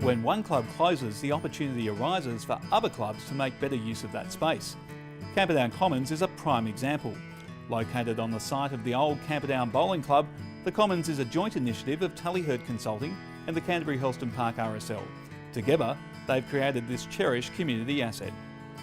When one club closes, the opportunity arises for other clubs to make better use of that space. Camperdown Commons is a prime example. Located on the site of the old Camperdown Bowling Club, the Commons is a joint initiative of Tully Consulting and the Canterbury Hurlstone Park RSL. Together, they've created this cherished community asset.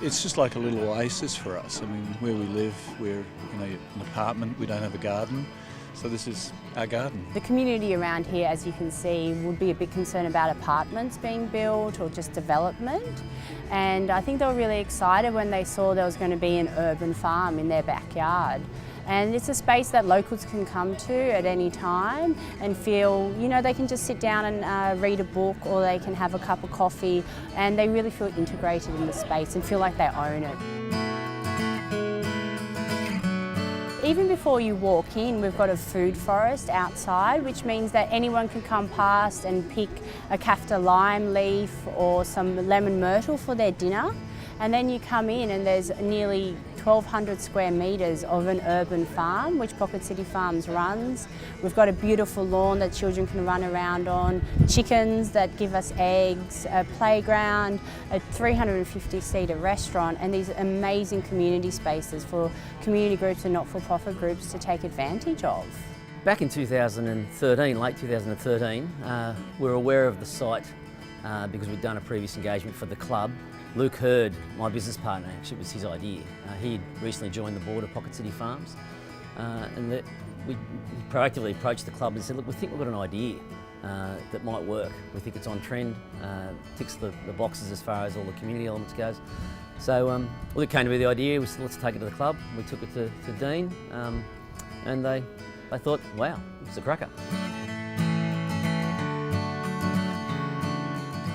It's just like a little oasis for us. I mean, where we live, we're in an apartment, we don't have a garden, so this is our garden. The community around here, as you can see, would be a bit concerned about apartments being built or just development. And I think they were really excited when they saw there was going to be an urban farm in their backyard. And it's a space that locals can come to at any time and feel, you know, they can just sit down and read a book, or they can have a cup of coffee, and they really feel integrated in the space and feel like they own it. Even before you walk in, we've got a food forest outside, which means that anyone can come past and pick a kaffir lime leaf or some lemon myrtle for their dinner. And then you come in and there's nearly 1,200 square metres of an urban farm, which Pocket City Farms runs. We've got a beautiful lawn that children can run around on, chickens that give us eggs, a playground, a 350-seater restaurant, and these amazing community spaces for community groups and not-for-profit groups to take advantage of. Back in 2013, late 2013, we were aware of the site because we'd done a previous engagement for the club. Luke Hurd, my business partner, actually it was his idea. He'd recently joined the board of Pocket City Farms, and we proactively approached the club and said, look, we think we've got an idea that might work. We think it's on trend, ticks the boxes as far as all the community elements goes. So Luke came to me with the idea, we said, let's take it to the club. We took it to Dean, and they thought, wow, it's a cracker.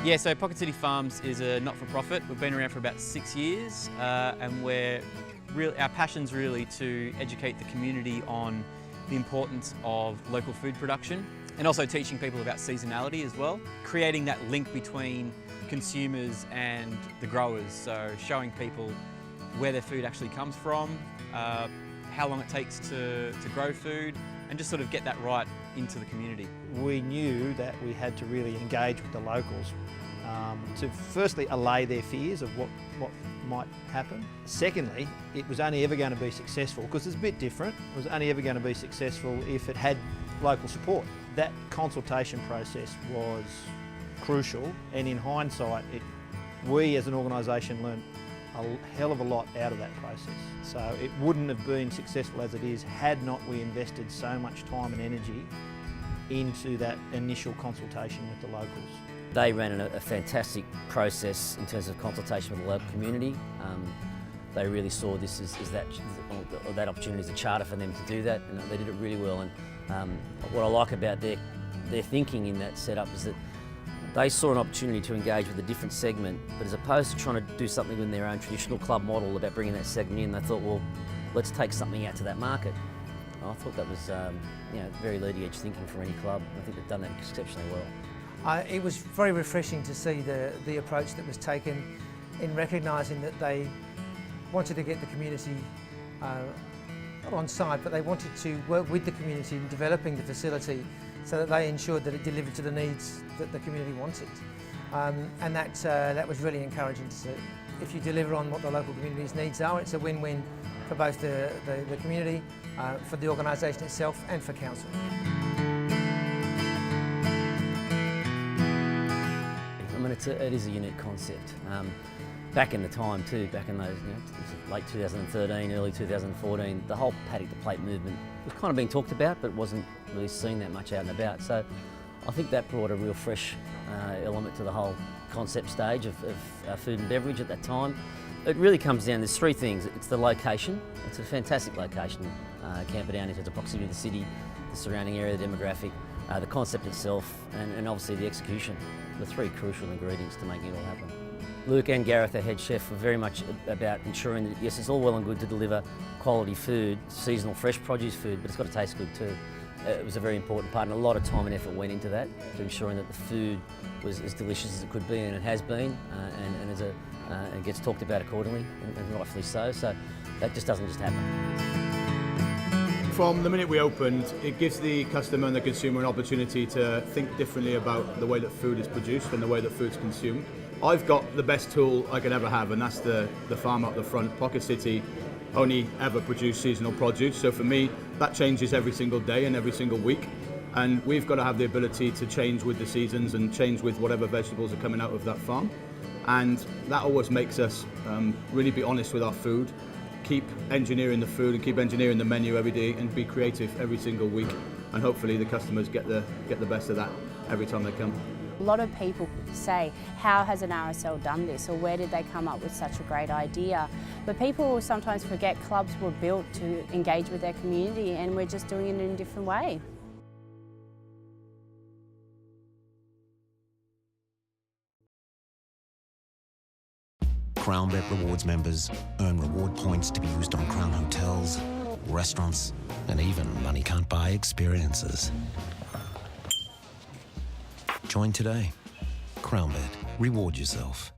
Yeah, so Pocket City Farms is a not-for-profit. We've been around for about 6 years, and our passion's really to educate the community on the importance of local food production, and also teaching people about seasonality as well. Creating that link between consumers and the growers, so showing people where their food actually comes from, how long it takes to grow food, and just sort of get that right into the community. We knew that we had to really engage with the locals to firstly allay their fears of what might happen. Secondly, it was only ever going to be successful, because it's a bit different, it was only ever going to be successful if it had local support. That consultation process was crucial, and in hindsight, we as an organisation learned a hell of a lot out of that process. So it wouldn't have been successful as it is had not we invested so much time and energy into that initial consultation with the locals. They ran a fantastic process in terms of consultation with the local community. They really saw this as that opportunity as a charter for them to do that, and they did it really well. And what I like about their thinking in that setup is that they saw an opportunity to engage with a different segment, but as opposed to trying to do something in their own traditional club model about bringing that segment in, they thought, well, let's take something out to that market. And I thought that was very leading edge thinking for any club. I think they've done that exceptionally well. It was very refreshing to see the approach that was taken in recognising that they wanted to get the community on side, but they wanted to work with the community in developing the facility so that they ensured that it delivered to the needs that the community wanted. And that was really encouraging to see. If you deliver on what the local community's needs are, it's a win-win for both the community, for the organisation itself and for council. I mean, it is a unique concept. Back in the time too, back in those, late 2013, early 2014, the whole paddock to plate movement was kind of being talked about, but wasn't really seen that much out and about. So I think that brought a real fresh element to the whole concept stage of food and beverage at that time. It really comes down, there's three things. It's the location. It's a fantastic location, Camperdown, in terms of proximity to the city, the surrounding area, the demographic, the concept itself, and obviously the execution. The three crucial ingredients to making it all happen. Luke and Gareth, our head chef, were very much about ensuring that, yes, it's all well and good to deliver quality food, seasonal fresh produce food, but it's got to taste good too. It was a very important part, and a lot of time and effort went into that, to ensuring that the food was as delicious as it could be, and it has been, and it gets talked about accordingly, and rightfully so. So that just doesn't just happen. from the minute we opened, it gives the customer and the consumer an opportunity to think differently about the way that food is produced and the way that food's consumed. I've got the best tool I could ever have, and that's the farm up the front. Pocket City only ever produce seasonal produce, so for me that changes every single day and every single week, and we've got to have the ability to change with the seasons and change with whatever vegetables are coming out of that farm, and that always makes us really be honest with our food, keep engineering the food and keep engineering the menu every day and be creative every single week, and hopefully the customers get the best of that every time they come. A lot of people say, how has an RSL done this, or where did they come up with such a great idea? But people sometimes forget clubs were built to engage with their community, and we're just doing it in a different way. CrownBet Rewards members earn reward points to be used on Crown hotels, restaurants, and even money can't buy experiences. Join today. CrownBet. Reward yourself.